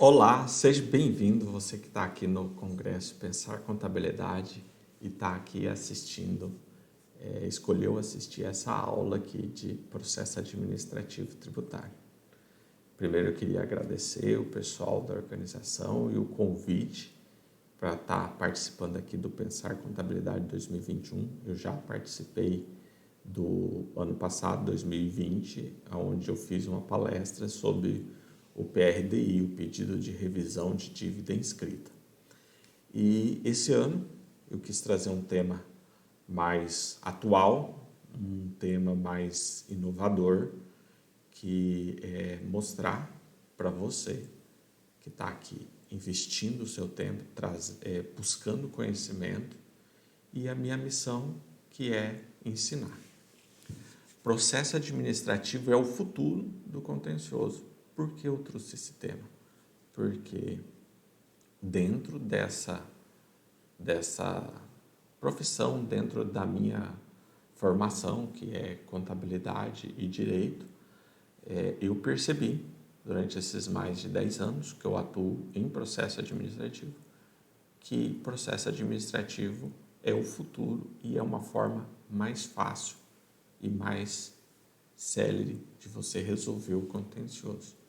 Olá, seja bem-vindo, você que está aqui no Congresso Pensar Contabilidade e está aqui assistindo, escolheu assistir essa aula aqui de processo administrativo tributário. Primeiro eu queria agradecer o pessoal da organização e o convite para estar participando aqui do Pensar Contabilidade 2021. Eu já participei do ano passado, 2020, onde eu fiz uma palestra sobre o PRDI, o Pedido de Revisão de Dívida Inscrita. E esse ano eu quis trazer um tema mais atual, um tema mais inovador, que é mostrar para você que está aqui investindo o seu tempo, buscando conhecimento, e a minha missão, que é ensinar. Processo administrativo é o futuro do contencioso. Por que eu trouxe esse tema? Porque dentro dessa profissão, dentro da minha formação, que é contabilidade e direito, eu percebi, durante esses mais de 10 anos que eu atuo em processo administrativo, que processo administrativo é o futuro e é uma forma mais fácil e mais célere de você resolver o contencioso.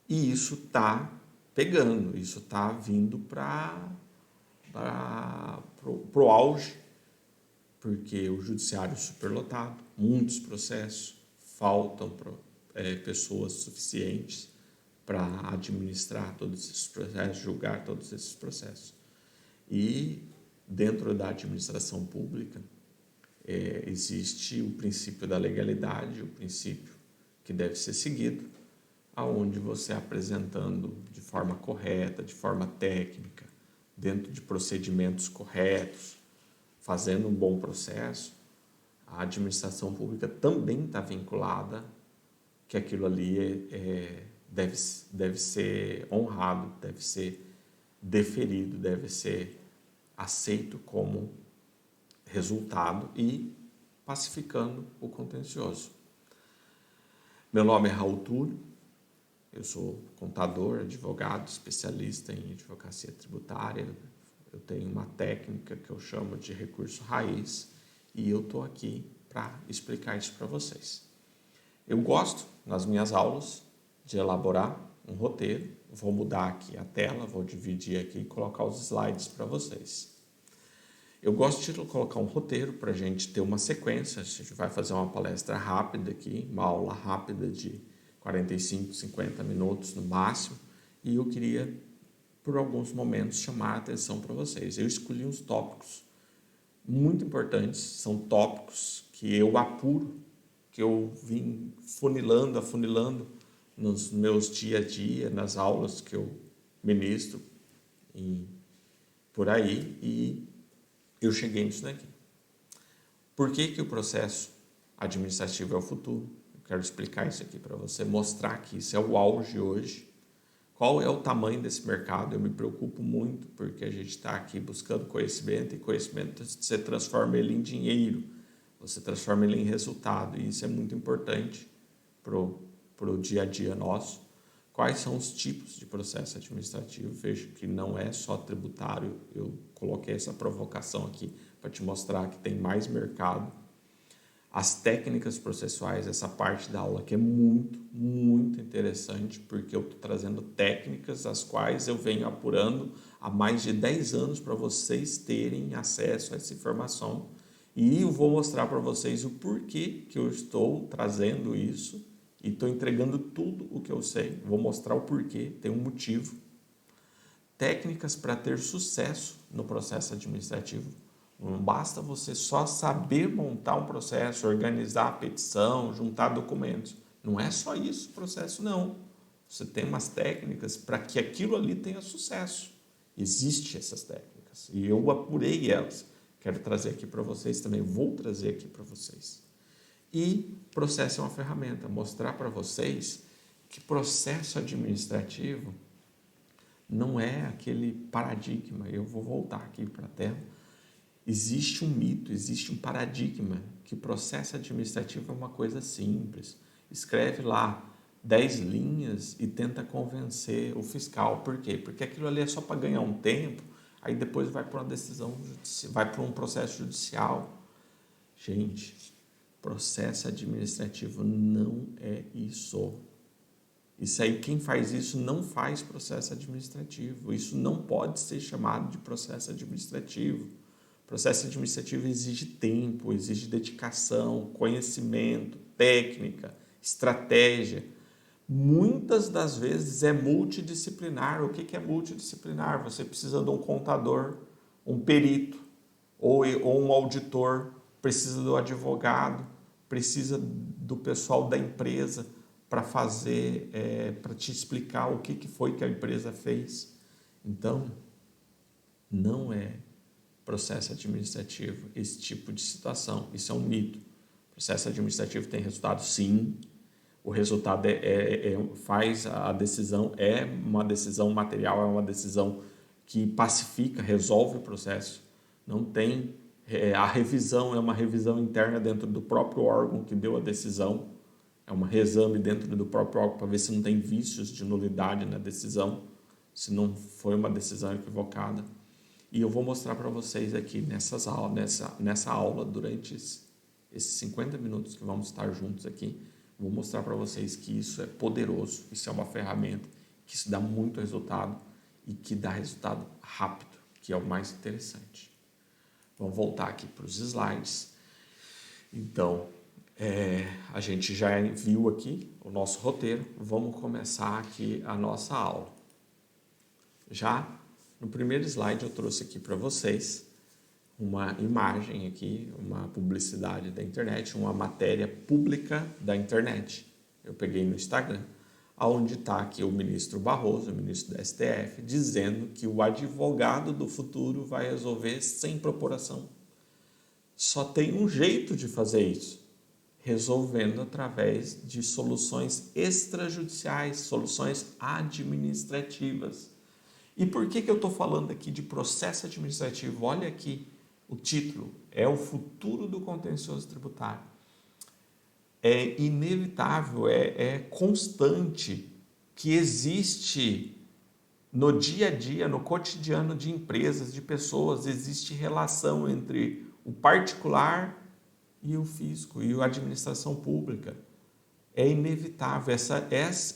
E isso está pegando, isso está vindo para o auge, porque o judiciário é superlotado, muitos processos, faltam pessoas suficientes para administrar todos esses processos, julgar todos esses processos. E dentro da administração pública existe o princípio da legalidade, o princípio que deve ser seguido, aonde você apresentando de forma correta, de forma técnica, dentro de procedimentos corretos, fazendo um bom processo, a administração pública também está vinculada que aquilo ali deve ser honrado, deve ser deferido, deve ser aceito como resultado e pacificando o contencioso. Meu nome é Raul Túlio, eu sou contador, advogado, especialista em advocacia tributária. Eu tenho uma técnica que eu chamo de recurso raiz e eu estou aqui para explicar isso para vocês. Eu gosto, nas minhas aulas, de elaborar um roteiro. Vou mudar aqui a tela, vou dividir aqui e colocar os slides para vocês. Eu gosto de colocar um roteiro para a gente ter uma sequência. A gente vai fazer uma palestra rápida aqui, uma aula rápida de 45, 50 minutos no máximo, e eu queria, por alguns momentos, chamar a atenção para vocês. Eu escolhi uns tópicos muito importantes, são tópicos que eu apuro, que eu vim afunilando nos meus dia a dia, nas aulas que eu ministro por aí, e eu cheguei nisso daqui. Por que o processo administrativo é o futuro? Quero explicar isso aqui para você, mostrar que isso é o auge hoje. Qual é o tamanho desse mercado? Eu me preocupo muito porque a gente está aqui buscando conhecimento e conhecimento você transforma ele em dinheiro, você transforma ele em resultado e isso é muito importante para o dia a dia nosso. Quais são os tipos de processo administrativo? Veja que não é só tributário, eu coloquei essa provocação aqui para te mostrar que tem mais mercado. As técnicas processuais, essa parte da aula que é muito, muito interessante, porque eu estou trazendo técnicas as quais eu venho apurando há mais de 10 anos para vocês terem acesso a essa informação. E eu vou mostrar para vocês o porquê que eu estou trazendo isso e estou entregando tudo o que eu sei. Vou mostrar o porquê, tem um motivo. Técnicas para ter sucesso no processo administrativo. Não basta você só saber montar um processo, organizar a petição, juntar documentos. Não é só isso o processo, não. Você tem umas técnicas para que aquilo ali tenha sucesso. Existem essas técnicas e eu apurei elas. Quero trazer aqui para vocês também, vou trazer aqui para vocês. E processo é uma ferramenta, mostrar para vocês que processo administrativo não é aquele paradigma. Eu vou voltar aqui para a tela. Existe um mito, existe um paradigma que processo administrativo é uma coisa simples. Escreve lá 10 linhas e tenta convencer o fiscal. Por quê? Porque aquilo ali é só para ganhar um tempo, aí depois vai para uma decisão, vai para um processo judicial. Gente, processo administrativo não é isso. Isso aí, quem faz isso não faz processo administrativo. Isso não pode ser chamado de processo administrativo. Processo administrativo exige tempo, exige dedicação, conhecimento, técnica, estratégia. Muitas das vezes é multidisciplinar. O que é multidisciplinar? Você precisa de um contador, um perito ou um auditor, precisa do advogado, precisa do pessoal da empresa para fazer, para te explicar o que foi que a empresa fez. Então, não é processo administrativo esse tipo de situação. Isso é um mito. O processo administrativo tem resultado, sim. O resultado faz a decisão, é uma decisão material, é uma decisão que pacifica, resolve o processo. Não tem a revisão, é uma revisão interna dentro do próprio órgão que deu a decisão. É um reexame dentro do próprio órgão para ver se não tem vícios de nulidade na decisão, se não foi uma decisão equivocada. E eu vou mostrar para vocês aqui nessa aula, durante esses 50 minutos que vamos estar juntos aqui, vou mostrar para vocês que isso é poderoso, isso é uma ferramenta, que isso dá muito resultado e que dá resultado rápido, que é o mais interessante. Vamos voltar aqui para os slides. Então, a gente já viu aqui o nosso roteiro, vamos começar aqui a nossa aula. Já no primeiro slide eu trouxe aqui para vocês uma imagem aqui, uma publicidade da internet, uma matéria pública da internet. Eu peguei no Instagram, onde está aqui o ministro Barroso, o ministro do STF, dizendo que o advogado do futuro vai resolver sem procuração. Só tem um jeito de fazer isso, resolvendo através de soluções extrajudiciais, soluções administrativas. E por que eu estou falando aqui de processo administrativo? Olha aqui o título, é o futuro do contencioso tributário. É inevitável, é constante que existe no dia a dia, no cotidiano de empresas, de pessoas, existe relação entre o particular e o fisco e a administração pública. É inevitável,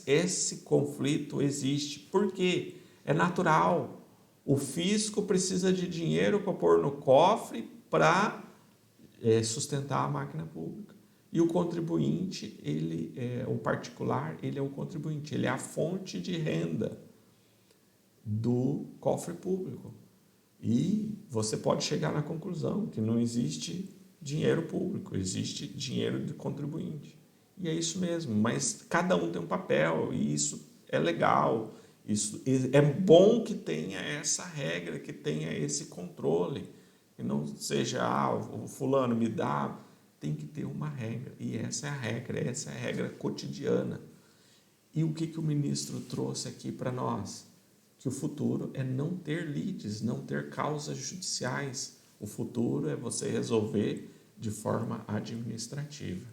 esse conflito existe. Por quê? É natural. O fisco precisa de dinheiro para pôr no cofre para sustentar a máquina pública. E o contribuinte, o particular, ele é o contribuinte, ele é a fonte de renda do cofre público. E você pode chegar na conclusão que não existe dinheiro público, existe dinheiro de contribuinte. E é isso mesmo, mas cada um tem um papel e isso é legal. Isso é bom que tenha essa regra, que tenha esse controle, que não seja, o fulano me dá, tem que ter uma regra, e essa é a regra cotidiana. E o que o ministro trouxe aqui para nós? Que o futuro é não ter lides, não ter causas judiciais. O futuro é você resolver de forma administrativa.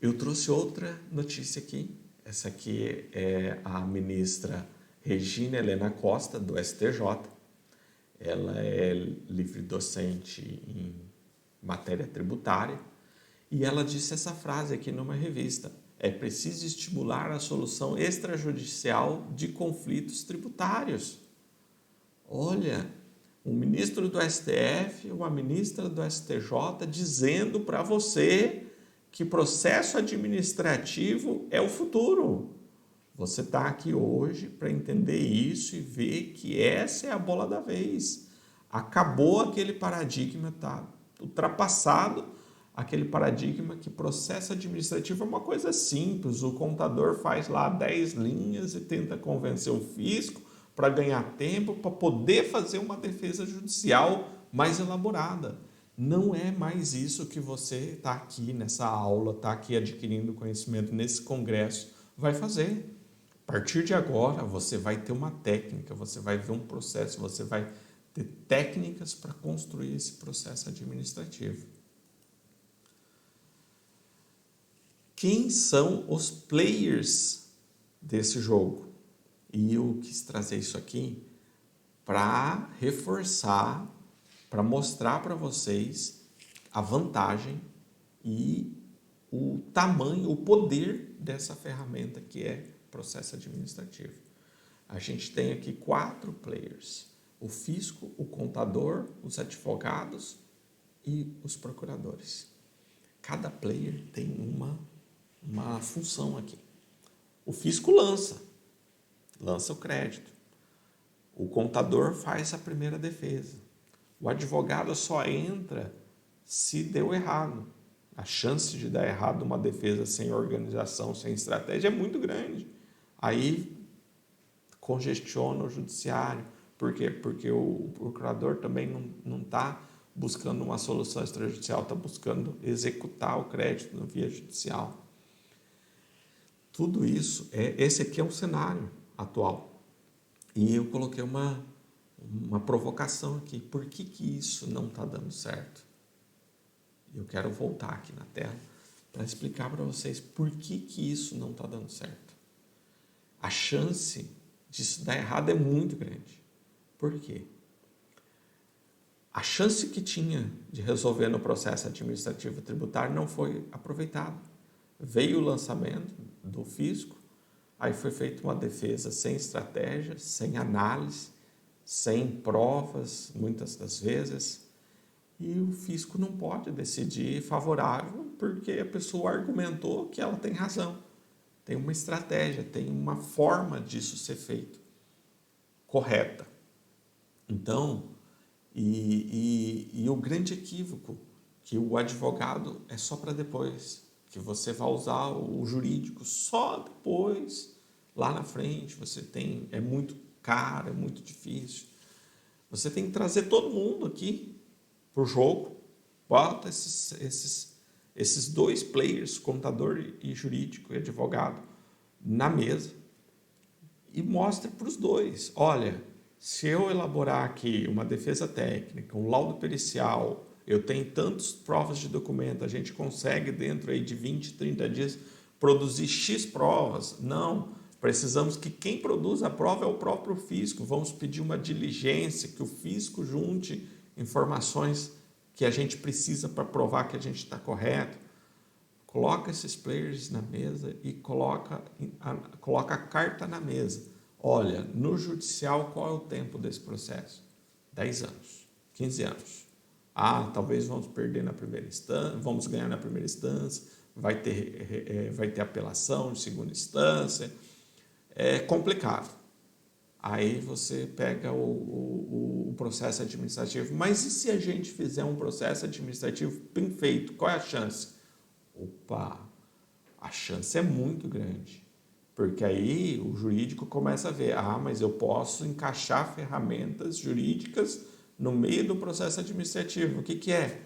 Eu trouxe outra notícia aqui. Essa aqui é a ministra Regina Helena Costa, do STJ. Ela é livre-docente em matéria tributária. E ela disse essa frase aqui numa revista: é preciso estimular a solução extrajudicial de conflitos tributários. Olha, um ministro do STF, uma ministra do STJ dizendo para você que processo administrativo é o futuro. Você está aqui hoje para entender isso e ver que essa é a bola da vez. Acabou aquele paradigma, está ultrapassado aquele paradigma que processo administrativo é uma coisa simples. O contador faz lá 10 linhas e tenta convencer o fisco para ganhar tempo, para poder fazer uma defesa judicial mais elaborada. Não é mais isso que você está aqui nessa aula, está aqui adquirindo conhecimento nesse congresso, vai fazer. A partir de agora, você vai ter uma técnica, você vai ver um processo, você vai ter técnicas para construir esse processo administrativo. quem são os players desse jogo. E eu quis trazer isso aqui para reforçar, para mostrar para vocês a vantagem e o tamanho, o poder dessa ferramenta que é processo administrativo. A gente tem aqui 4 players: o fisco, o contador, os advogados e os procuradores. Cada player tem uma função aqui. O fisco lança o crédito. O contador faz a primeira defesa. O advogado só entra se deu errado. A chance de dar errado uma defesa sem organização, sem estratégia é muito grande. Aí congestiona o judiciário. Por quê? Porque o procurador também não está buscando uma solução extrajudicial, está buscando executar o crédito na via judicial. Tudo isso, esse aqui é um cenário atual. E eu coloquei uma provocação aqui. Por que isso não está dando certo? Eu quero voltar aqui na tela para explicar para vocês por que isso não está dando certo. A chance disso dar errado é muito grande. Por quê? A chance que tinha de resolver no processo administrativo tributário não foi aproveitada. Veio o lançamento do fisco, aí foi feita uma defesa sem estratégia, sem análise, sem provas, muitas das vezes, e o fisco não pode decidir favorável porque a pessoa argumentou que ela tem razão. Tem uma estratégia, tem uma forma disso ser feito correta. Então, e o grande equívoco, que o advogado é só para depois, que você vai usar o jurídico só depois, lá na frente, é muito caro, é muito difícil. Você tem que trazer todo mundo aqui para o jogo, bota esses 2 players, contador e jurídico e advogado, na mesa e mostra para os 2, olha, se eu elaborar aqui uma defesa técnica, um laudo pericial, eu tenho tantas provas de documento, a gente consegue dentro aí de 20, 30 dias produzir X provas. Não, precisamos que quem produz a prova é o próprio fisco. Vamos pedir uma diligência, que o fisco junte informações que a gente precisa para provar que a gente está correto. Coloca esses players na mesa e coloca a carta na mesa. Olha, no judicial, qual é o tempo desse processo? 10 anos, 15 anos. Talvez vamos perder na primeira instância, vamos ganhar na primeira instância, vai ter apelação de segunda instância. É complicado. Aí você pega o processo administrativo. Mas e se a gente fizer um processo administrativo bem feito? Qual é a chance? A chance é muito grande. Porque aí o jurídico começa a ver, mas eu posso encaixar ferramentas jurídicas no meio do processo administrativo. O que é?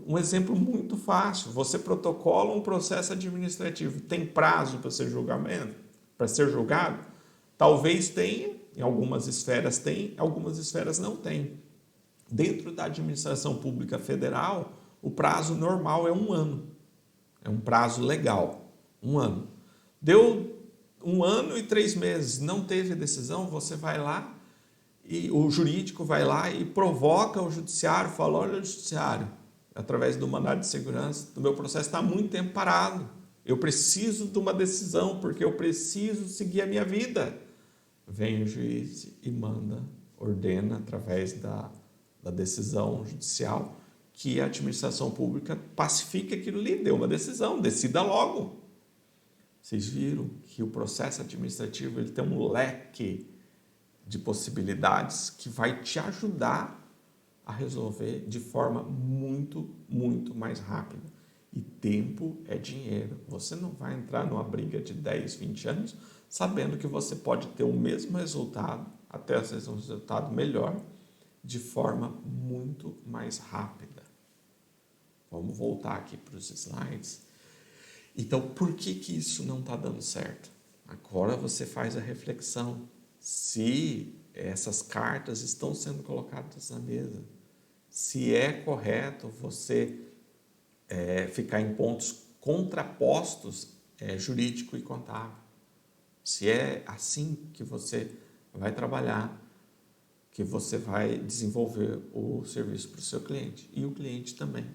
Um exemplo muito fácil. Você protocola um processo administrativo. Tem prazo para ser julgado? Talvez tenha, em algumas esferas tem, em algumas esferas não tem. Dentro da administração pública federal, o prazo normal é 1 ano. É um prazo legal, 1 ano. Deu 1 ano e 3 meses, não teve decisão, você vai lá e o jurídico vai lá e provoca o judiciário, fala, olha, judiciário, através do mandado de segurança, o meu processo está há muito tempo parado, eu preciso de uma decisão, porque eu preciso seguir a minha vida. Vem o juiz e ordena, através da decisão judicial, que a administração pública pacifique aquilo ali, deu uma decisão, decida logo. Vocês viram que o processo administrativo ele tem um leque de possibilidades que vai te ajudar a resolver de forma muito, muito mais rápida. E tempo é dinheiro. Você não vai entrar numa briga de 10, 20 anos sabendo que você pode ter o mesmo resultado, até às vezes um resultado melhor, de forma muito mais rápida. Vamos voltar aqui para os slides. Então, por que isso não está dando certo? Agora você faz a reflexão. Se essas cartas estão sendo colocadas na mesa, se é correto você ficar em pontos contrapostos jurídico e contábil. Se é assim que você vai trabalhar, que você vai desenvolver o serviço para o seu cliente. E o cliente também,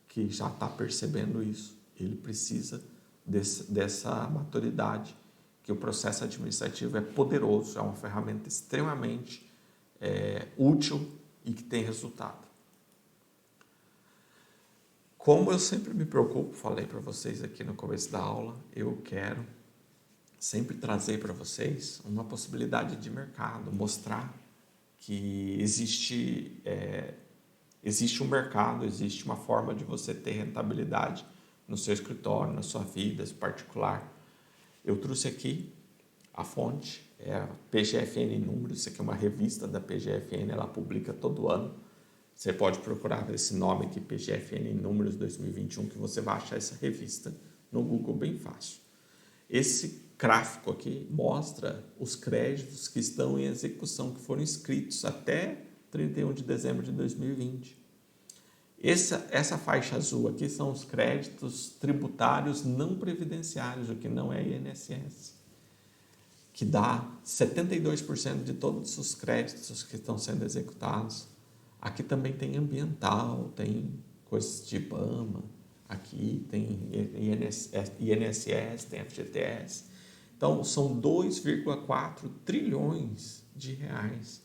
que já está percebendo isso. Ele precisa dessa maturidade, que o processo administrativo é poderoso, é uma ferramenta extremamente útil e que tem resultado. Como eu sempre me preocupo, falei para vocês aqui no começo da aula, eu quero sempre trazer para vocês uma possibilidade de mercado, mostrar que existe um mercado, existe uma forma de você ter rentabilidade no seu escritório, na sua vida particular. Eu trouxe aqui a fonte, é a PGFN Números, isso aqui é uma revista da PGFN, ela publica todo ano. Você pode procurar esse nome aqui, PGFN Números 2021, que você vai achar essa revista no Google bem fácil. Esse gráfico aqui mostra os créditos que estão em execução, que foram inscritos até 31 de dezembro de 2020. Essa faixa azul aqui são os créditos tributários não previdenciários, o que não é INSS, que dá 72% de todos os créditos que estão sendo executados. Aqui também tem ambiental, tem coisas de IBAMA, aqui tem INSS, tem FGTS. Então, são 2,4 trilhões de reais.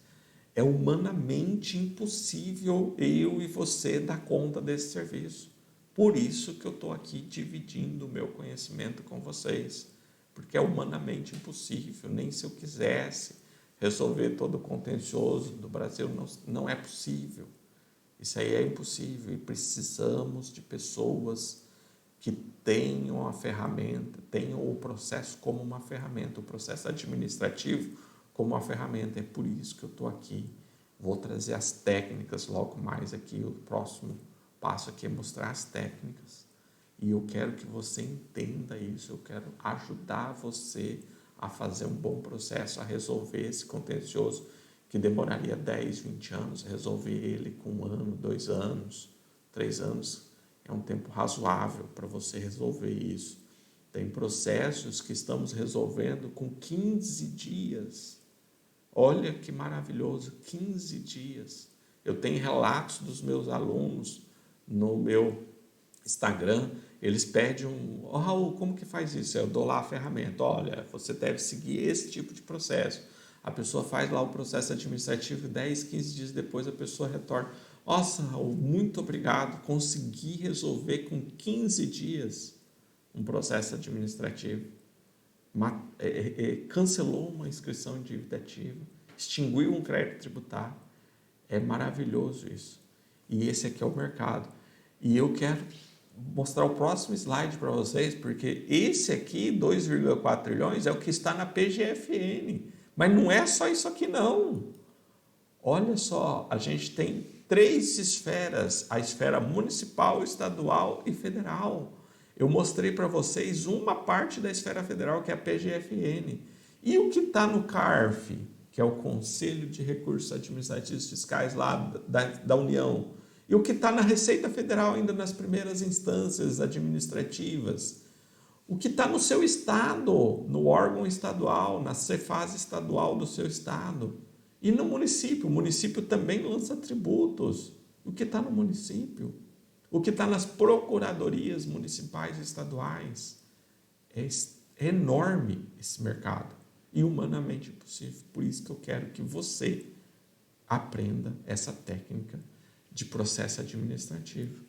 É humanamente impossível eu e você dar conta desse serviço. Por isso que eu estou aqui dividindo o meu conhecimento com vocês, porque é humanamente impossível, nem se eu quisesse resolver todo o contencioso do Brasil, não é possível. Isso aí é impossível e precisamos de pessoas que tenham a ferramenta, tenham o processo como uma ferramenta, o processo administrativo como uma ferramenta. É por isso que eu estou aqui. Vou trazer as técnicas logo mais aqui. O próximo passo aqui é mostrar as técnicas. E eu quero que você entenda isso. Eu quero ajudar você a fazer um bom processo, a resolver esse contencioso que demoraria 10, 20 anos, resolver ele com 1 ano, 2 anos, 3 anos. É um tempo razoável para você resolver isso. Tem processos que estamos resolvendo com 15 dias. Olha que maravilhoso, 15 dias. Eu tenho relatos dos meus alunos no meu Instagram, eles pedem Raul, como que faz isso? Eu dou lá a ferramenta, olha, você deve seguir esse tipo de processo. A pessoa faz lá o processo administrativo, 10, 15 dias depois a pessoa retorna. Nossa, Raul, muito obrigado, consegui resolver com 15 dias um processo administrativo. Cancelou uma inscrição em dívida ativa, extinguiu um crédito tributário. É maravilhoso isso. E esse aqui é o mercado. E eu quero mostrar o próximo slide para vocês, porque esse aqui, 2,4 trilhões, é o que está na PGFN. Mas não é só isso aqui, não. Olha só, a gente tem 3 esferas, a esfera municipal, estadual e federal. Eu mostrei para vocês uma parte da esfera federal, que é a PGFN. E o que está no CARF, que é o Conselho de Recursos Administrativos Fiscais lá da União? E o que está na Receita Federal, ainda nas primeiras instâncias administrativas? O que está no seu estado, no órgão estadual, na Cefaz estadual do seu estado? E no município? O município também lança tributos. O que está no município? O que está nas procuradorias municipais e estaduais? É enorme esse mercado e humanamente impossível. Por isso que eu quero que você aprenda essa técnica de processo administrativo.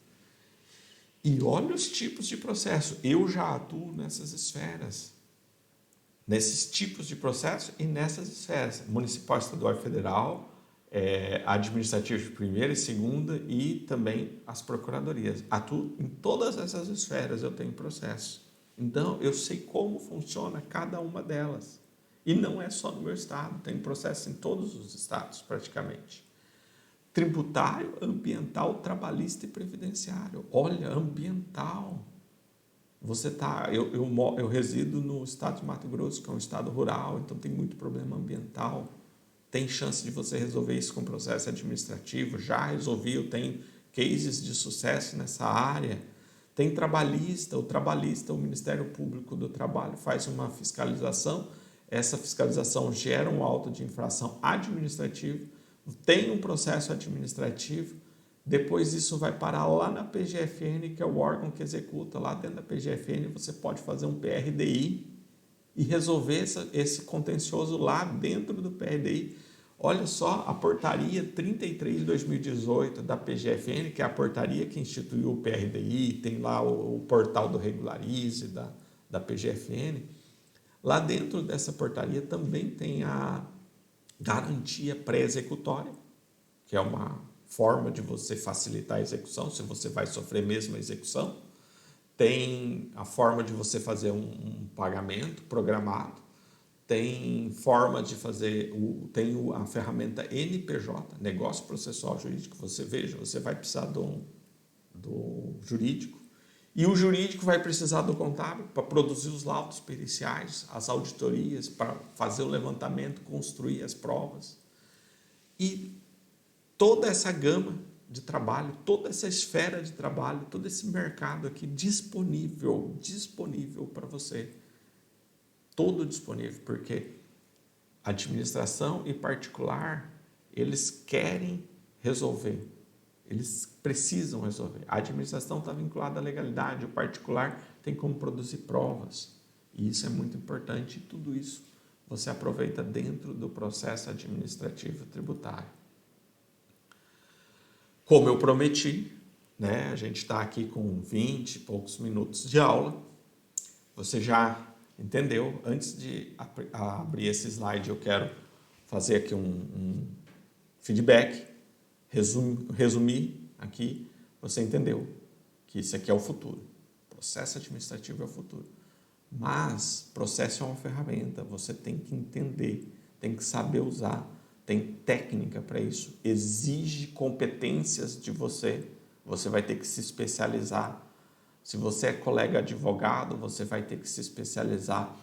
E olha os tipos de processo. Eu já atuo nessas esferas, nesses tipos de processo e nessas esferas. Municipal, estadual e federal, administrativo de primeira e segunda e também as procuradorias. Atuo em todas essas esferas, eu tenho processo. Então, eu sei como funciona cada uma delas. E não é só no meu estado, tem processo em todos os estados, praticamente. Tributário, ambiental, trabalhista e previdenciário. Olha, ambiental. Eu resido no estado de Mato Grosso, que é um estado rural, então tem muito problema ambiental. Tem chance de você resolver isso com processo administrativo. Já resolvi, eu tenho cases de sucesso nessa área. Tem trabalhista, o Ministério Público do Trabalho faz uma fiscalização, essa fiscalização gera um auto de infração administrativo, tem um processo administrativo, depois isso vai parar lá na PGFN, que é o órgão que executa. Lá dentro da PGFN você pode fazer um PRDI e resolver esse contencioso lá dentro do PRDI. Olha só, a portaria 33 de 2018 da PGFN, que é a portaria que instituiu o PRDI, tem lá o portal do Regularize da PGFN. Lá dentro dessa portaria também tem a garantia pré-executória, que é uma forma de você facilitar a execução, se você vai sofrer mesmo a execução. Tem a forma de você fazer um pagamento programado, tem forma de fazer, tem a ferramenta NPJ, Negócio Processual Jurídico. Você veja, você vai precisar do jurídico, e o jurídico vai precisar do contábil para produzir os laudos periciais, as auditorias, para fazer o levantamento, construir as provas. E toda essa gama de trabalho, toda essa esfera de trabalho, todo esse mercado aqui disponível para você. Todo disponível, porque administração e particular, eles querem resolver. Eles precisam resolver. A administração está vinculada à legalidade, o particular tem como produzir provas. E isso é muito importante, e tudo isso você aproveita dentro do processo administrativo tributário. Como eu prometi, né, a gente está aqui com 20 e poucos minutos de aula. Você já entendeu? Antes de abrir esse slide, eu quero fazer aqui um feedback, resumir aqui. Você entendeu que isso aqui é o futuro. Processo administrativo é o futuro. Mas processo é uma ferramenta, você tem que entender, tem que saber usar, tem técnica para isso, exige competências de você, você vai ter que se especializar. Se você é colega advogado, você vai ter que se especializar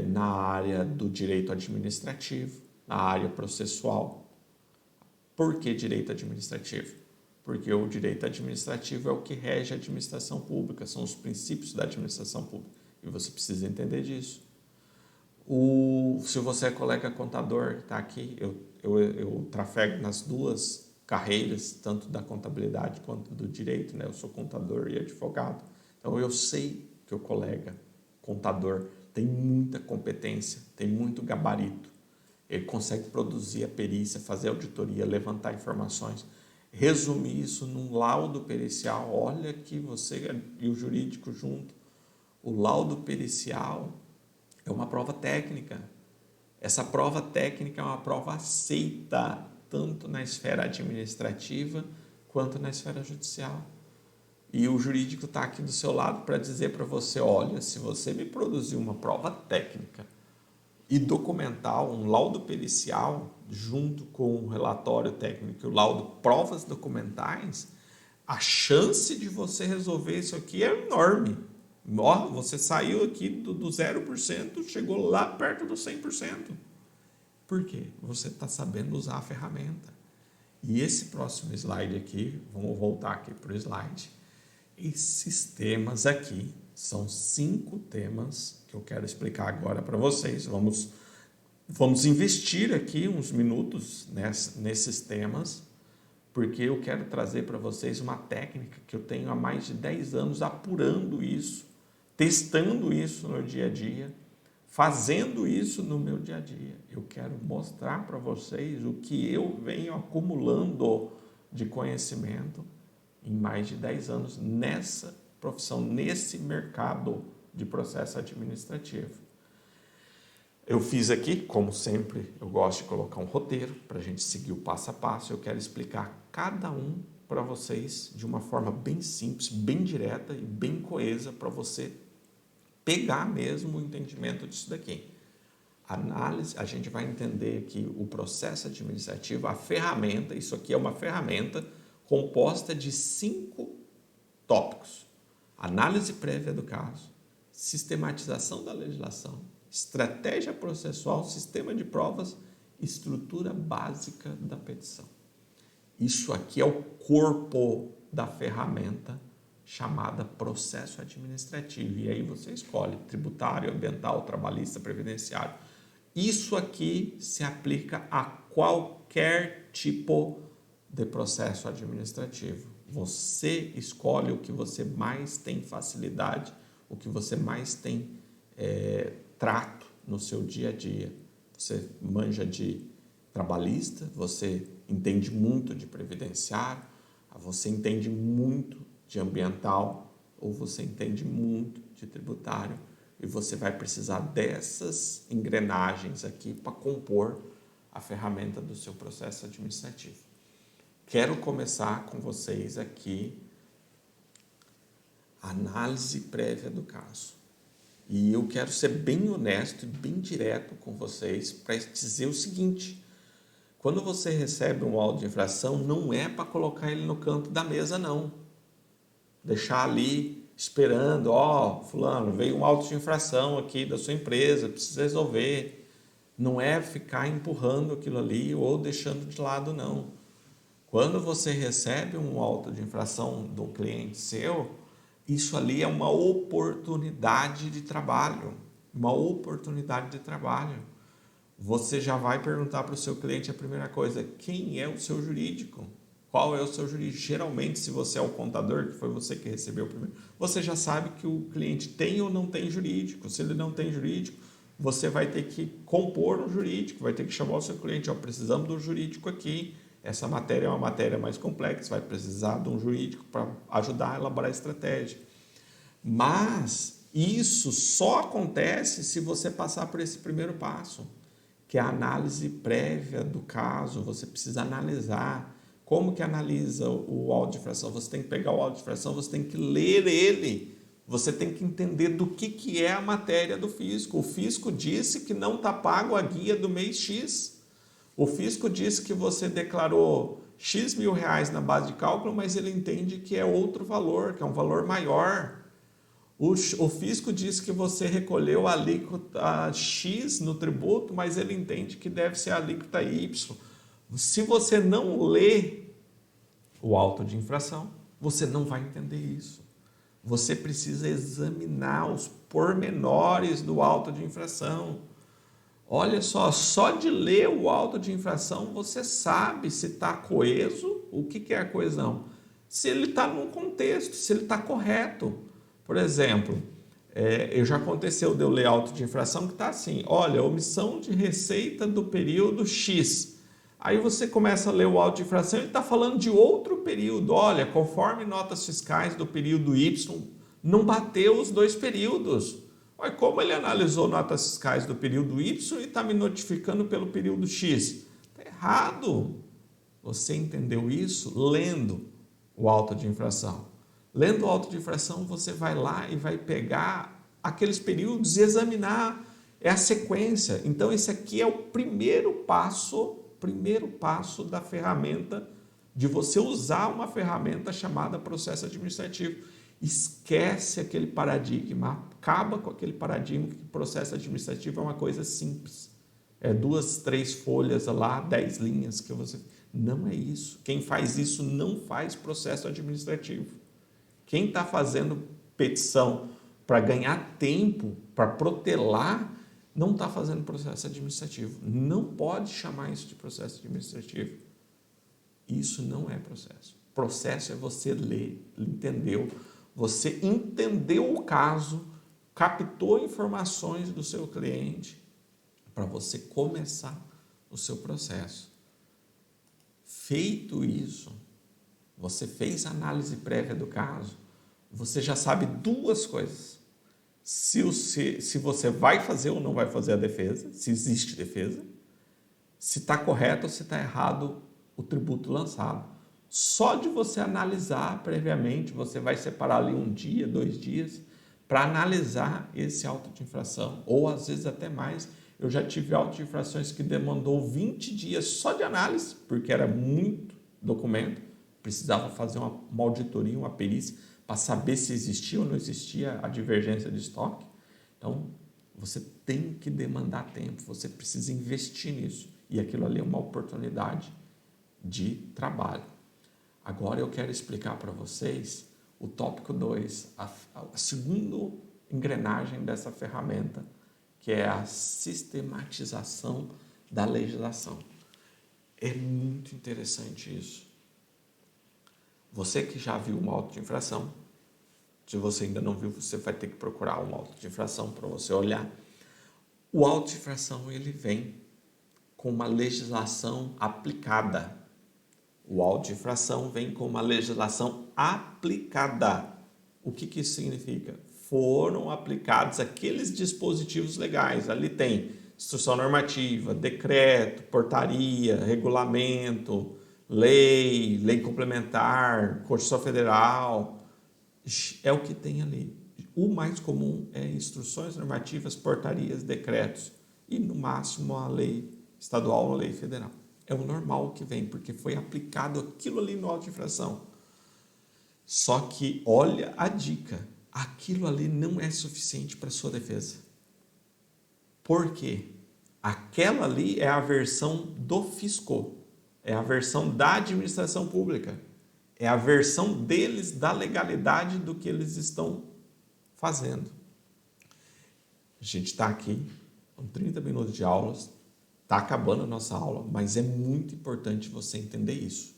na área do direito administrativo, na área processual. Por que direito administrativo? Porque o direito administrativo é o que rege a administração pública, são os princípios da administração pública, e você precisa entender disso. Se você é colega contador, está aqui, eu trafego nas duas carreiras, tanto da contabilidade quanto do direito, né? Eu sou contador e advogado, então eu sei que o colega contador tem muita competência, tem muito gabarito, ele consegue produzir a perícia, fazer auditoria, levantar informações, resumir isso num laudo pericial. Olha que você e o jurídico junto, o laudo pericial é uma prova técnica. Essa prova técnica é uma prova aceita tanto na esfera administrativa quanto na esfera judicial. E o jurídico está aqui do seu lado para dizer para você, olha, se você me produzir uma prova técnica e documental, um laudo pericial, junto com o relatório técnico e o laudo provas documentais, a chance de você resolver isso aqui é enorme. Você saiu aqui do 0%, chegou lá perto do 100%. Por quê? Você está sabendo usar a ferramenta. E esse próximo slide aqui, vamos voltar aqui para o slide. Esses temas aqui são 5 temas que eu quero explicar agora para vocês. Vamos investir aqui uns minutos nesses temas, porque eu quero trazer para vocês uma técnica que eu tenho há mais de 10 anos apurando isso, testando isso no dia a dia, fazendo isso no meu dia a dia. Eu quero mostrar para vocês o que eu venho acumulando de conhecimento em mais de 10 anos nessa profissão, nesse mercado de processo administrativo. Eu fiz aqui, como sempre, eu gosto de colocar um roteiro para a gente seguir o passo a passo. Eu quero explicar cada um para vocês de uma forma bem simples, bem direta e bem coesa, para você pegar mesmo o entendimento disso daqui. Análise, a gente vai entender aqui o processo administrativo, a ferramenta. Isso aqui é uma ferramenta composta de 5 tópicos: análise prévia do caso, sistematização da legislação, estratégia processual, sistema de provas, estrutura básica da petição. Isso aqui é o corpo da ferramenta chamada processo administrativo. E aí você escolhe tributário, ambiental, trabalhista, previdenciário. Isso aqui se aplica a qualquer tipo de processo administrativo. Você escolhe o que você mais tem facilidade, o que você mais tem trato no seu dia a dia. Você manja de trabalhista, você entende muito de previdenciário, você entende muito de ambiental ou você entende muito de tributário e você vai precisar dessas engrenagens aqui para compor a ferramenta do seu processo administrativo. Quero começar com vocês aqui a análise prévia do caso. E eu quero ser bem honesto e bem direto com vocês para dizer o seguinte: quando você recebe um auto de infração, não é para colocar ele no canto da mesa, não. Deixar ali esperando, fulano, veio um auto de infração aqui da sua empresa, precisa resolver. Não é ficar empurrando aquilo ali ou deixando de lado, não. Quando você recebe um auto de infração de um cliente seu, isso ali é uma oportunidade de trabalho. Uma oportunidade de trabalho. Você já vai perguntar para o seu cliente a primeira coisa: quem é o seu jurídico? Qual é o seu jurídico? Geralmente, se você é o contador, que foi você que recebeu o primeiro, você já sabe que o cliente tem ou não tem jurídico. Se ele não tem jurídico, você vai ter que compor um jurídico, vai ter que chamar o seu cliente: precisamos do jurídico aqui. Essa matéria é uma matéria mais complexa, vai precisar de um jurídico para ajudar a elaborar a estratégia. Mas isso só acontece se você passar por esse primeiro passo, que é a análise prévia do caso. Você precisa analisar. Como que analisa o auto de infração? Você tem que pegar o auto de infração, você tem que ler ele. Você tem que entender do que é a matéria do fisco. O fisco disse que não está pago a guia do mês X. O fisco disse que você declarou X mil reais na base de cálculo, mas ele entende que é outro valor, que é um valor maior. O fisco disse que você recolheu a alíquota X no tributo, mas ele entende que deve ser a alíquota Y. Se você não lê o auto de infração, você não vai entender isso. Você precisa examinar os pormenores do auto de infração. Olha só de ler o auto de infração, você sabe se está coeso. O que é a coesão? Se ele está num contexto, se ele está correto. Por exemplo, já aconteceu de eu ler auto de infração que está assim: olha, omissão de receita do período X. Aí você começa a ler o auto de infração e ele está falando de outro período. Olha, conforme notas fiscais do período Y, não bateu os dois períodos. Mas como ele analisou notas fiscais do período Y e está me notificando pelo período X? Está errado. Você entendeu isso lendo o auto de infração. Lendo o auto de infração, você vai lá e vai pegar aqueles períodos e examinar. É a sequência. Então, esse aqui é o primeiro passo da ferramenta, de você usar uma ferramenta chamada processo administrativo. Esquece aquele paradigma, acaba com aquele paradigma que processo administrativo é uma coisa simples. É 2, 3 folhas lá, 10 linhas que você... Não é isso. Quem faz isso não faz processo administrativo. Quem está fazendo petição para ganhar tempo, para protelar, não está fazendo processo administrativo. Não pode chamar isso de processo administrativo. Isso não é processo. Processo é você ler, entendeu? Você entendeu o caso, captou informações do seu cliente para você começar o seu processo. Feito isso, você fez a análise prévia do caso, você já sabe duas coisas: se você vai fazer ou não vai fazer a defesa, se existe defesa, se está correto ou se está errado o tributo lançado. Só de você analisar previamente, você vai separar ali 1 dia, 2 dias, para analisar esse auto de infração, ou às vezes até mais. Eu já tive auto de infrações que demandou 20 dias só de análise, porque era muito documento, precisava fazer uma auditoria, uma perícia, para saber se existia ou não existia a divergência de estoque. Então, você tem que demandar tempo, você precisa investir nisso, e aquilo ali é uma oportunidade de trabalho. Agora eu quero explicar para vocês O tópico 2, a segunda engrenagem dessa ferramenta, que é a sistematização da legislação. É muito interessante isso. Você que já viu uma auto de infração, se você ainda não viu, você vai ter que procurar uma auto de infração para você olhar. O auto de infração, ele vem com uma legislação aplicada. O auto de infração vem com uma legislação aplicada. O que isso significa? Foram aplicados aqueles dispositivos legais. Ali tem instrução normativa, decreto, portaria, regulamento, lei complementar, Constituição Federal. É o que tem ali. O mais comum é instruções normativas, portarias, decretos e, no máximo, a lei estadual ou a lei federal. É o normal que vem, porque foi aplicado aquilo ali no auto de infração. Só que, olha a dica, aquilo ali não é suficiente para a sua defesa. Por quê? Aquela ali é a versão do fisco, é a versão da administração pública, é a versão deles da legalidade do que eles estão fazendo. A gente está aqui com 30 minutos de aulas, está acabando a nossa aula, mas é muito importante você entender isso.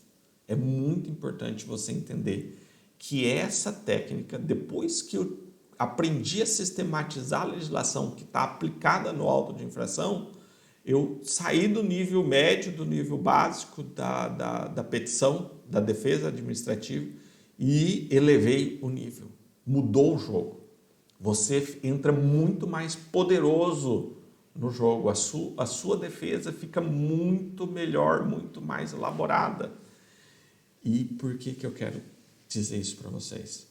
É muito importante você entender que essa técnica, depois que eu aprendi a sistematizar a legislação que está aplicada no auto de infração, eu saí do nível médio, do nível básico da petição, da defesa administrativa e elevei o nível. Mudou o jogo. Você entra muito mais poderoso no jogo. A sua defesa fica muito melhor, muito mais elaborada. E por que eu quero dizer isso para vocês?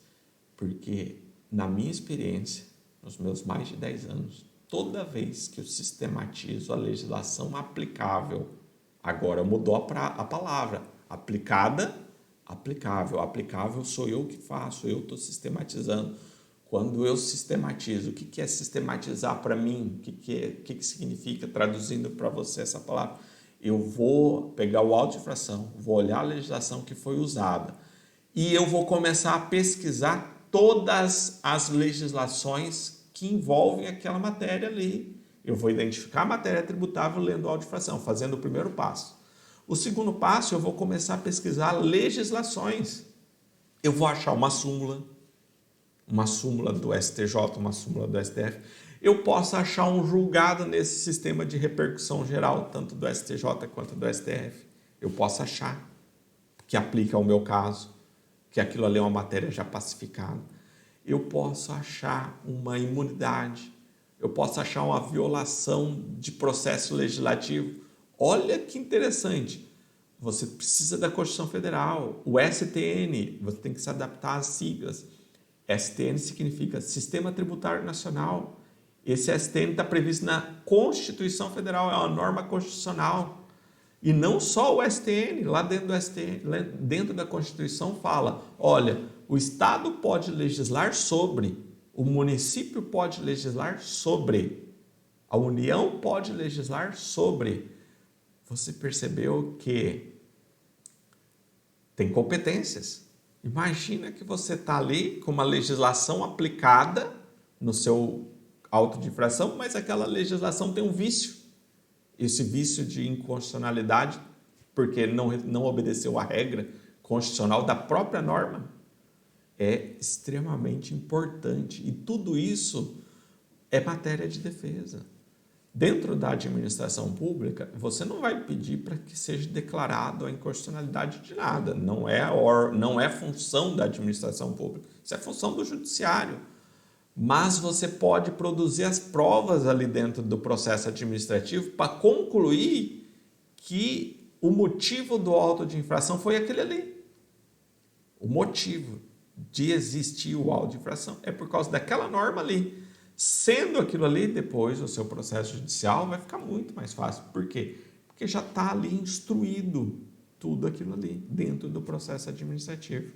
Porque, na minha experiência, nos meus mais de 10 anos, toda vez que eu sistematizo a legislação aplicável, agora mudou a palavra, aplicada, aplicável. Aplicável sou eu que faço, eu estou sistematizando. Quando eu sistematizo, o que é sistematizar para mim? O que significa, traduzindo para você essa palavra? Eu vou pegar o auto de infração, vou olhar a legislação que foi usada e eu vou começar a pesquisar todas as legislações que envolvem aquela matéria ali. Eu vou identificar a matéria tributável lendo o auto de infração, fazendo o primeiro passo. O segundo passo, eu vou começar a pesquisar legislações. Eu vou achar uma súmula do STJ, uma súmula do STF. Eu posso achar um julgado nesse sistema de repercussão geral, tanto do STJ quanto do STF. Eu posso achar que aplica ao meu caso, que aquilo ali é uma matéria já pacificada. Eu posso achar uma imunidade, eu posso achar uma violação de processo legislativo. Olha que interessante. Você precisa da Constituição Federal, o STN, você tem que se adaptar às siglas. STN significa Sistema Tributário Nacional. Esse STN está previsto na Constituição Federal, é uma norma constitucional. E não só o STN, lá dentro do STN, dentro da Constituição fala, olha, o Estado pode legislar sobre, o município pode legislar sobre, a União pode legislar sobre. Você percebeu que tem competências. Imagina que você está ali com uma legislação aplicada no seu auto de infração, mas aquela legislação tem um vício. Esse vício de inconstitucionalidade, porque não obedeceu à regra constitucional da própria norma, é extremamente importante. E tudo isso é matéria de defesa. Dentro da administração pública, você não vai pedir para que seja declarado a inconstitucionalidade de nada. Não é função da administração pública. Isso é função do judiciário. Mas você pode produzir as provas ali dentro do processo administrativo para concluir que o motivo do auto de infração foi aquele ali. O motivo de existir o auto de infração é por causa daquela norma ali. Sendo aquilo ali, depois o seu processo judicial vai ficar muito mais fácil. Por quê? Porque já está ali instruído tudo aquilo ali dentro do processo administrativo.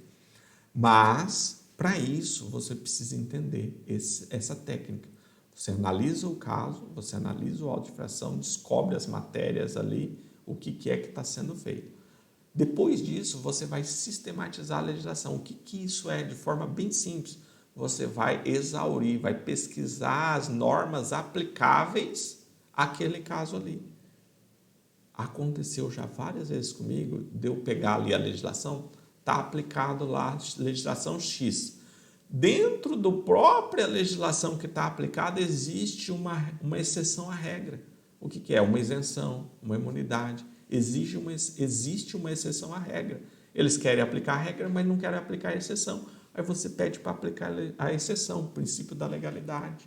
Mas, para isso, você precisa entender essa técnica. Você analisa o caso, você analisa o auto de infração, descobre as matérias ali, o que é que está sendo feito. Depois disso, você vai sistematizar a legislação. O que isso é? De forma bem simples. Você vai exaurir, vai pesquisar as normas aplicáveis àquele caso ali. Aconteceu já várias vezes comigo, de eu pegar ali a legislação, está aplicado lá a legislação X. Dentro da própria legislação que está aplicada, existe uma exceção à regra. O que é? Uma isenção, uma imunidade. Existe uma exceção à regra. Eles querem aplicar a regra, mas não querem aplicar a exceção. Aí você pede para aplicar a exceção, o princípio da legalidade.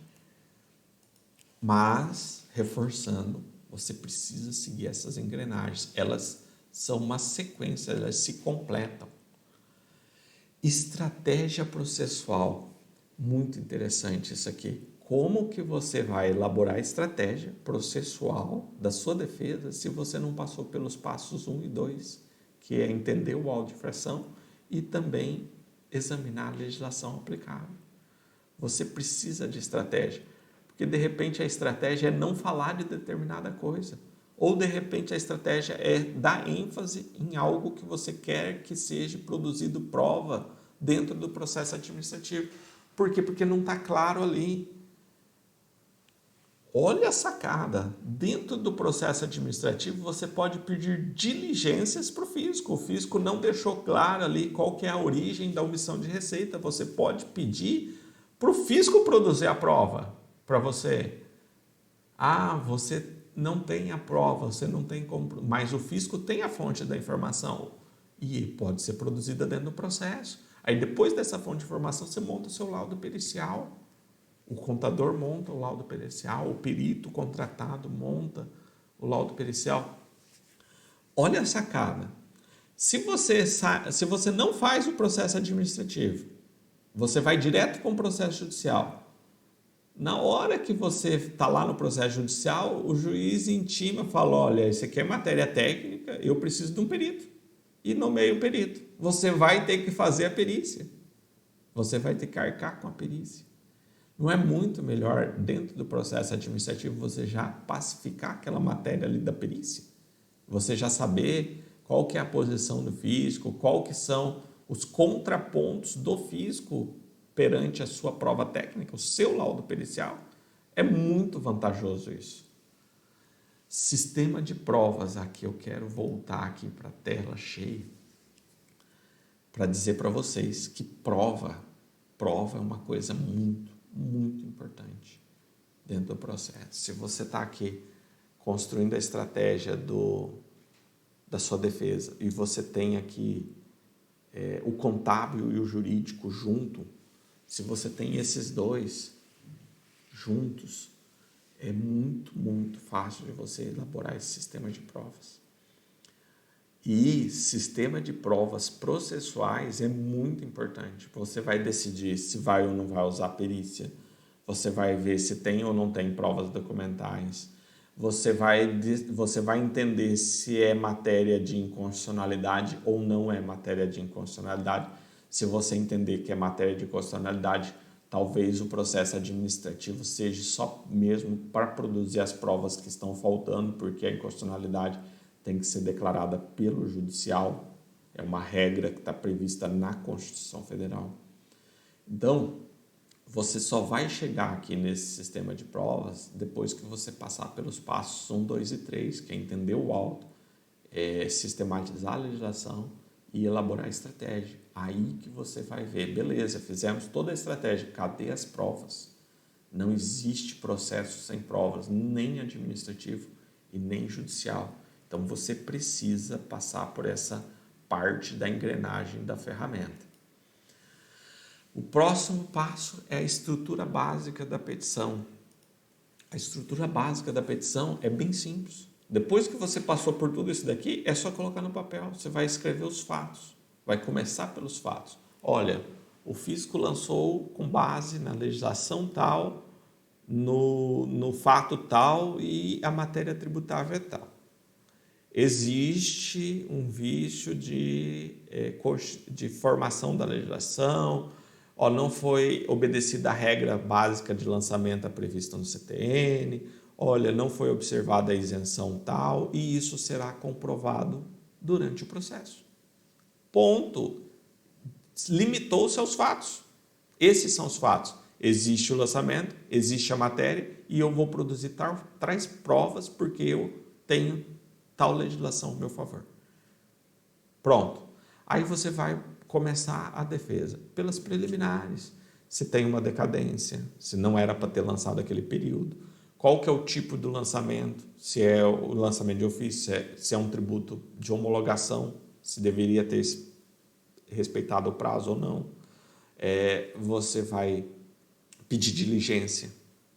Mas, reforçando, você precisa seguir essas engrenagens. Elas são uma sequência, elas se completam. Estratégia processual. Muito interessante isso aqui. Como que você vai elaborar a estratégia processual da sua defesa se você não passou pelos passos 1 e 2, que é entender o auto de infração e também examinar a legislação aplicável. Você precisa de estratégia, porque de repente a estratégia é não falar de determinada coisa, ou de repente a estratégia é dar ênfase em algo que você quer que seja produzido prova dentro do processo administrativo. Por quê? Porque não está claro ali. Olha a sacada, dentro do processo administrativo você pode pedir diligências para o fisco. O fisco não deixou claro ali qual que é a origem da omissão de receita. Você pode pedir para o fisco produzir a prova para você. Você não tem a prova, você não tem como, mas o fisco tem a fonte da informação e pode ser produzida dentro do processo. Aí depois dessa fonte de informação você monta o seu laudo pericial. O contador monta o laudo pericial, o perito contratado monta o laudo pericial. Olha a sacada. Se você não faz o processo administrativo, você vai direto com o processo judicial. Na hora que você está lá no processo judicial, o juiz intima e fala, olha, isso aqui é matéria técnica, eu preciso de um perito. E nomeia o perito. Você vai ter que fazer a perícia. Você vai ter que arcar com a perícia. Não é muito melhor, dentro do processo administrativo, você já pacificar aquela matéria ali da perícia? Você já saber qual que é a posição do fisco, qual que são os contrapontos do fisco perante a sua prova técnica, o seu laudo pericial? É muito vantajoso isso. Sistema de provas, aqui eu quero voltar aqui para a tela cheia, para dizer para vocês que prova é uma coisa muito importante dentro do processo. Se você está aqui construindo a estratégia da sua defesa e você tem aqui o contábil e o jurídico junto, se você tem esses dois juntos, é muito fácil de você elaborar esse sistema de provas. E sistema de provas processuais é muito importante. Você vai decidir se vai ou não vai usar perícia. Você vai ver se tem ou não tem provas documentais. Você vai entender se é matéria de inconstitucionalidade ou não é matéria de inconstitucionalidade. Se você entender que é matéria de inconstitucionalidade, talvez o processo administrativo seja só mesmo para produzir as provas que estão faltando, porque a inconstitucionalidade tem que ser declarada pelo judicial, é uma regra que está prevista na Constituição Federal. Então, você só vai chegar aqui nesse sistema de provas depois que você passar pelos passos 1, 2 e 3, que é entender o auto, sistematizar a legislação e elaborar a estratégia. Aí que você vai ver, beleza, fizemos toda a estratégia, cadê as provas? Não existe processo sem provas, nem administrativo e nem judicial. Então, você precisa passar por essa parte da engrenagem da ferramenta. O próximo passo é a estrutura básica da petição. A estrutura básica da petição é bem simples. Depois que você passou por tudo isso daqui, é só colocar no papel. Você vai escrever os fatos. Vai começar pelos fatos. Olha, o fisco lançou com base na legislação tal, no fato tal e a matéria tributável é tal. Existe um vício de formação da legislação, não foi obedecida a regra básica de lançamento prevista no CTN, não foi observada a isenção tal, e isso será comprovado durante o processo. Ponto. Limitou-se aos fatos. Esses são os fatos. Existe o lançamento, existe a matéria e eu vou produzir tais provas porque eu tenho tal legislação a meu favor. Pronto. Aí você vai começar a defesa pelas preliminares. Se tem uma decadência, se não era para ter lançado aquele período, qual que é o tipo do lançamento, se é o lançamento de ofício, se é um tributo de homologação, se deveria ter respeitado o prazo ou não. Você vai pedir diligência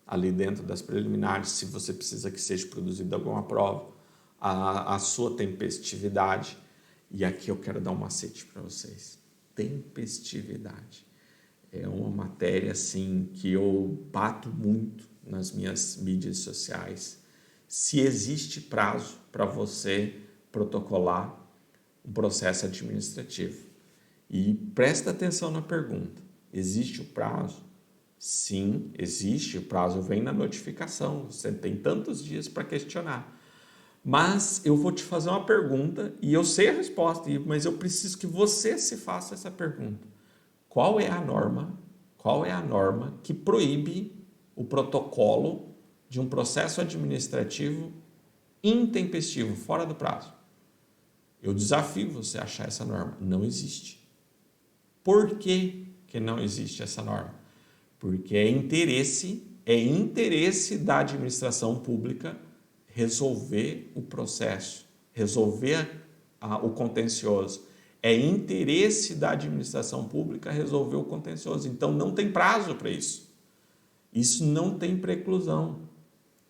ali dentro das preliminares, se você precisa que seja produzida alguma prova, a sua tempestividade. E aqui eu quero dar um macete para vocês. Tempestividade. É uma matéria assim, que eu bato muito nas minhas mídias sociais. Se existe prazo para você protocolar um processo administrativo. E presta atenção na pergunta. Existe o prazo? Sim, existe. O prazo vem na notificação. Você tem tantos dias para questionar. Mas eu vou te fazer uma pergunta e eu sei a resposta, mas eu preciso que você se faça essa pergunta. Qual é a norma que proíbe o protocolo de um processo administrativo intempestivo, fora do prazo? Eu desafio você a achar essa norma. Não existe. Por que não existe essa norma? Porque é interesse da administração pública resolver o processo, resolver o contencioso. É interesse da administração pública resolver o contencioso. Então, não tem prazo para isso. Isso não tem preclusão.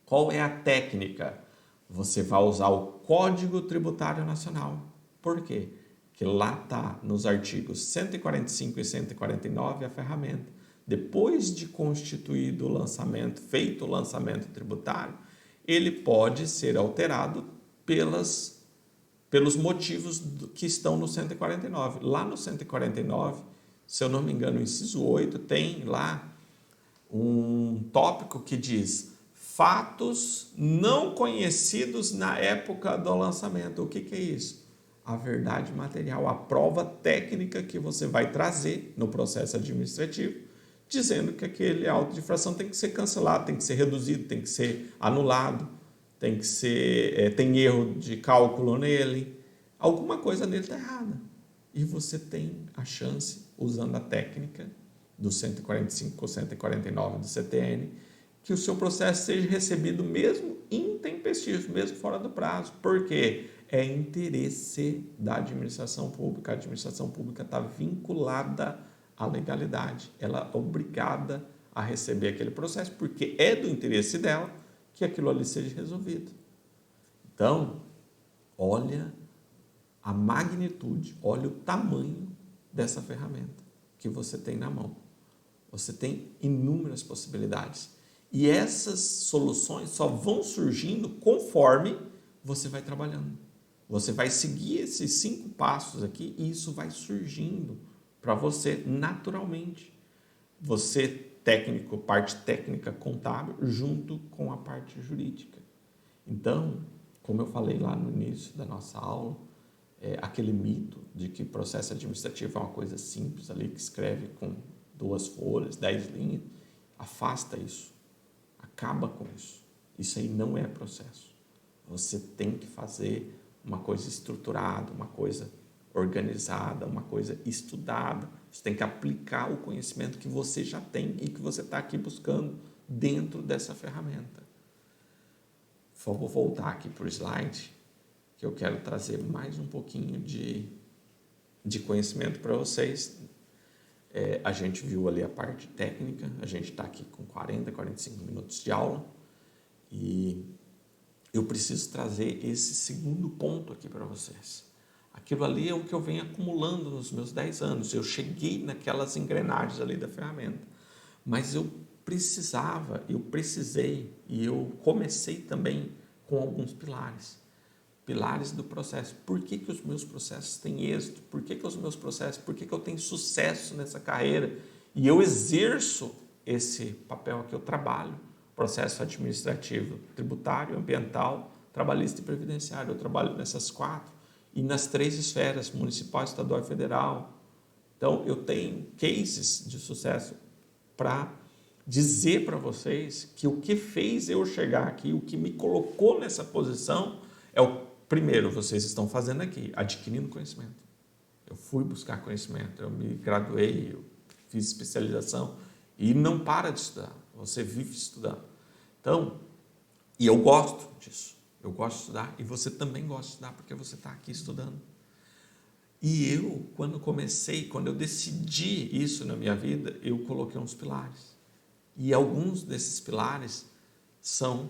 Qual é a técnica? Você vai usar o Código Tributário Nacional. Por quê? Porque lá está, nos artigos 145 e 149, a ferramenta. Depois de constituído o lançamento, feito o lançamento tributário, ele pode ser alterado pelos motivos que estão no 149. Lá no 149, se eu não me engano, o inciso 8, tem lá um tópico que diz fatos não conhecidos na época do lançamento. O que é isso? A verdade material, a prova técnica que você vai trazer no processo administrativo, dizendo que aquele auto de infração tem que ser cancelado, tem que ser reduzido, tem que ser anulado, tem erro de cálculo nele, alguma coisa nele está errada. E você tem a chance, usando a técnica do 145 ou 149 do CTN, que o seu processo seja recebido mesmo intempestivo, mesmo fora do prazo. Por quê? É interesse da administração pública. A administração pública está vinculada à legalidade. Ela é obrigada a receber aquele processo, porque é do interesse dela que aquilo ali seja resolvido. Então, olha a magnitude, olha o tamanho dessa ferramenta que você tem na mão. Você tem inúmeras possibilidades. E essas soluções só vão surgindo conforme você vai trabalhando. Você vai seguir esses 5 passos aqui e isso vai surgindo para você naturalmente. Você, técnico, parte técnica contábil, junto com a parte jurídica. Então, como eu falei lá no início da nossa aula, aquele mito de que processo administrativo é uma coisa simples ali, que escreve com 2 folhas, 10 linhas, afasta isso, acaba com isso. Isso aí não é processo. Você tem que fazer uma coisa estruturada, uma coisa organizada, uma coisa estudada. Você tem que aplicar o conhecimento que você já tem e que você está aqui buscando dentro dessa ferramenta. Vou voltar aqui para o slide, que eu quero trazer mais um pouquinho de conhecimento para vocês. A gente viu ali a parte técnica, a gente está aqui com 40, 45 minutos de aula e eu preciso trazer esse segundo ponto aqui para vocês. Aquilo ali é o que eu venho acumulando nos meus 10 anos. Eu cheguei naquelas engrenagens ali da ferramenta, mas eu precisei e eu comecei também com alguns pilares do processo. Por que os meus processos têm êxito? Por que os meus processos, por que eu tenho sucesso nessa carreira? E eu exerço esse papel que eu trabalho, processo administrativo, tributário, ambiental, trabalhista e previdenciário. Eu trabalho nessas 4 e nas 3 esferas, municipal, estadual e federal. Então, eu tenho cases de sucesso para dizer para vocês que o que fez eu chegar aqui, o que me colocou nessa posição, é o primeiro, vocês estão fazendo aqui, adquirindo conhecimento. Eu fui buscar conhecimento, eu me graduei, eu fiz especialização e não para de estudar, você vive estudando. Então, e eu gosto disso, eu gosto de estudar e você também gosta de estudar porque você está aqui estudando. E eu, quando eu decidi isso na minha vida, eu coloquei uns pilares. E alguns desses pilares são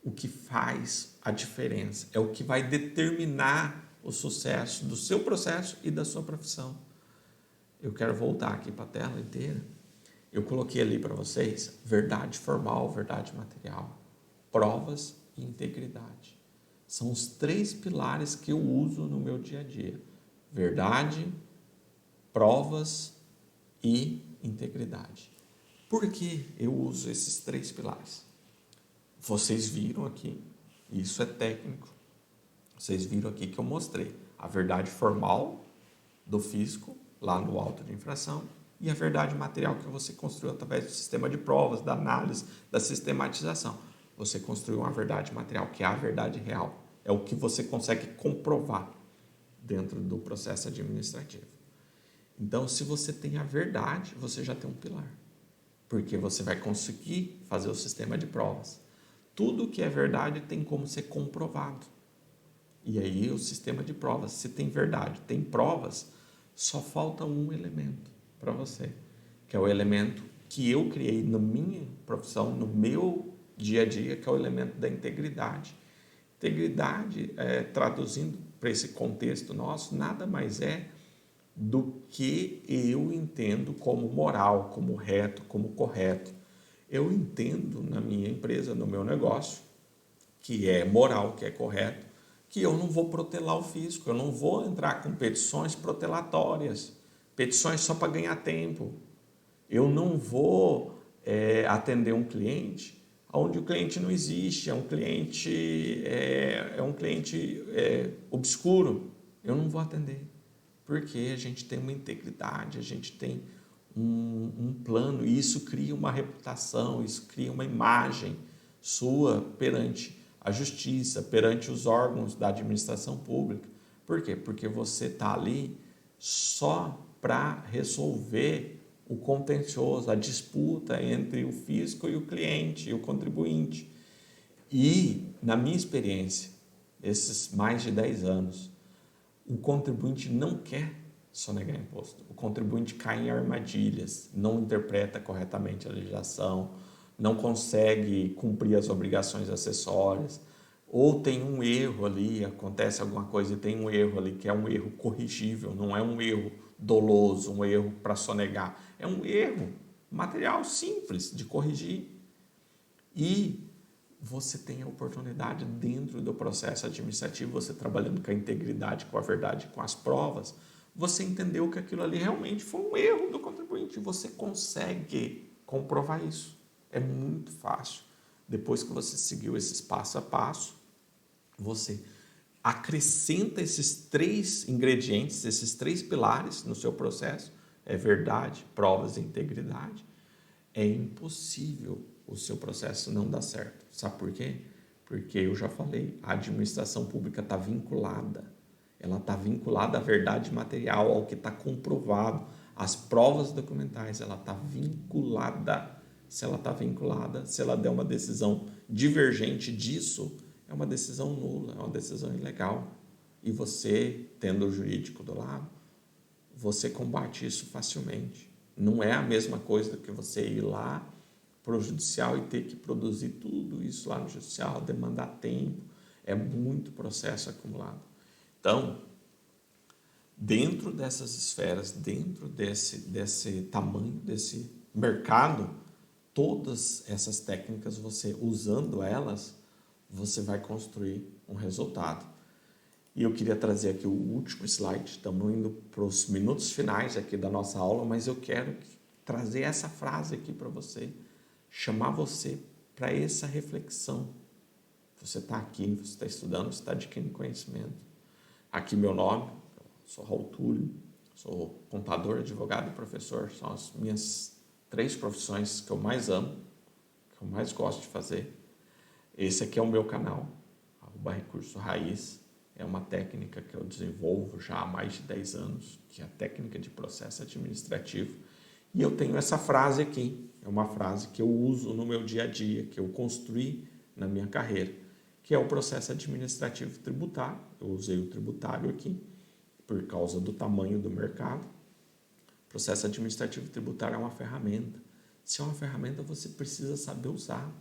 o que faz a diferença, é o que vai determinar o sucesso do seu processo e da sua profissão. Eu quero voltar aqui para a tela inteira. Eu coloquei ali para vocês verdade formal, verdade material, provas e integridade. São os 3 pilares que eu uso no meu dia a dia. Verdade, provas e integridade. Por que eu uso esses 3 pilares? Vocês viram aqui, isso é técnico, vocês viram aqui que eu mostrei a verdade formal do fisco, lá no auto de infração, e a verdade material que você construiu através do sistema de provas, da análise, da sistematização. Você construiu uma verdade material, que é a verdade real. É o que você consegue comprovar dentro do processo administrativo. Então, se você tem a verdade, você já tem um pilar, porque você vai conseguir fazer o sistema de provas. Tudo que é verdade tem como ser comprovado. E aí o sistema de provas, se tem verdade, tem provas, só falta um elemento para você, que é o elemento que eu criei na minha profissão, no meu dia a dia, que é o elemento da integridade. Integridade, traduzindo para esse contexto nosso, nada mais é do que eu entendo como moral, como reto, como correto. Eu entendo na minha empresa, no meu negócio, que é moral, que é correto, que eu não vou protelar o fisco, eu não vou entrar com petições protelatórias, petições só para ganhar tempo. Eu não vou atender um cliente onde o cliente não existe, é um cliente obscuro. Eu não vou atender, porque a gente tem uma integridade, a gente tem um plano, e isso cria uma reputação, isso cria uma imagem sua perante a justiça, perante os órgãos da administração pública. Por quê? Porque você está ali só para resolver o contencioso, a disputa entre o fisco e o cliente, e o contribuinte. E, na minha experiência, esses mais de 10 anos, o contribuinte não quer sonegar imposto. O contribuinte cai em armadilhas, não interpreta corretamente a legislação, não consegue cumprir as obrigações acessórias, ou tem um erro ali, acontece alguma coisa e tem um erro ali que é um erro corrigível, não é um erro doloso, um erro para sonegar, é um erro material simples de corrigir. E você tem a oportunidade dentro do processo administrativo, você trabalhando com a integridade, com a verdade, com as provas, você entendeu que aquilo ali realmente foi um erro do contribuinte. Você consegue comprovar isso. É muito fácil. Depois que você seguiu esses passo a passo, você acrescenta esses 3 ingredientes, esses 3 pilares no seu processo, é verdade, provas e integridade. É impossível o seu processo não dar certo. Sabe por quê? Porque eu já falei, a administração pública está vinculada. Ela está vinculada à verdade material, ao que está comprovado, às provas documentais. Ela está vinculada. Se ela está vinculada, se ela der uma decisão divergente disso, é uma decisão nula, é uma decisão ilegal. E você, tendo o jurídico do lado, você combate isso facilmente. Não é a mesma coisa do que você ir lá para o judicial e ter que produzir tudo isso lá no judicial, demandar tempo, é muito processo acumulado. Então, dentro dessas esferas, dentro desse tamanho, desse mercado, todas essas técnicas, você usando elas, você vai construir um resultado. E eu queria trazer aqui o último slide, estamos indo para os minutos finais aqui da nossa aula, mas eu quero trazer essa frase aqui para você, chamar você para essa reflexão. Você está aqui, você está estudando, você está adquirindo conhecimento. Aqui meu nome, sou Raul Túlio, sou contador, advogado e professor. São as minhas 3 profissões que eu mais amo, que eu mais gosto de fazer. Esse aqui é o meu canal, @Recurso Raiz. É uma técnica que eu desenvolvo já há mais de 10 anos, que é a técnica de processo administrativo. E eu tenho essa frase aqui, é uma frase que eu uso no meu dia a dia, que eu construí na minha carreira, que é o processo administrativo tributário. Eu usei o tributário aqui por causa do tamanho do mercado. O processo administrativo tributário é uma ferramenta. Se é uma ferramenta, você precisa saber usar.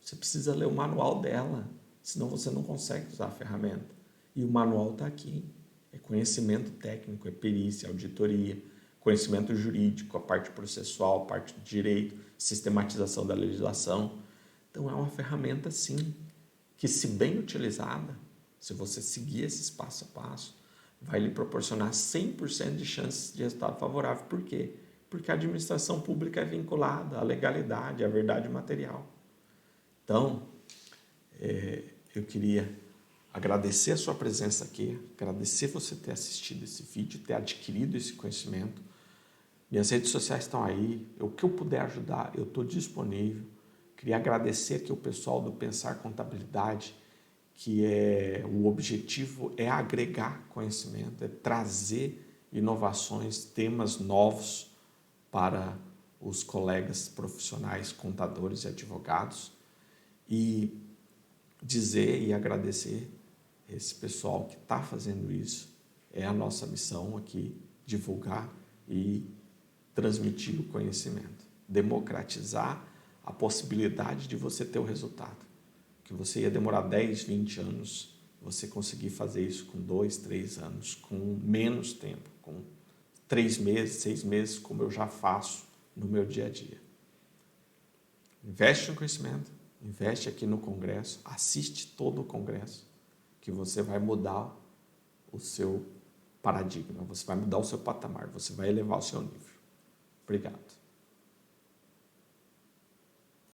Você precisa ler o manual dela, senão você não consegue usar a ferramenta. E o manual está aqui. É conhecimento técnico, é perícia, auditoria, conhecimento jurídico, a parte processual, a parte de direito, sistematização da legislação. Então é uma ferramenta, sim, que, se bem utilizada, se você seguir esse passo a passo, vai lhe proporcionar 100% de chances de resultado favorável. Por quê? Porque a administração pública é vinculada à legalidade, à verdade material. Então, eu queria agradecer a sua presença aqui, agradecer você ter assistido esse vídeo, ter adquirido esse conhecimento. Minhas redes sociais estão aí, o que eu puder ajudar, eu estou disponível. Queria agradecer aqui o pessoal do Pensar Contabilidade, que o objetivo é agregar conhecimento, é trazer inovações, temas novos para os colegas profissionais, contadores e advogados, e dizer e agradecer esse pessoal que está fazendo isso. É a nossa missão aqui, divulgar e transmitir o conhecimento, democratizar a possibilidade de você ter o resultado. Que você ia demorar 10, 20 anos, você conseguir fazer isso com 2, 3 anos, com menos tempo, com 3 meses, 6 meses, como eu já faço no meu dia a dia. Investe no conhecimento, investe aqui no congresso, assiste todo o congresso, que você vai mudar o seu paradigma, você vai mudar o seu patamar, você vai elevar o seu nível. Obrigado.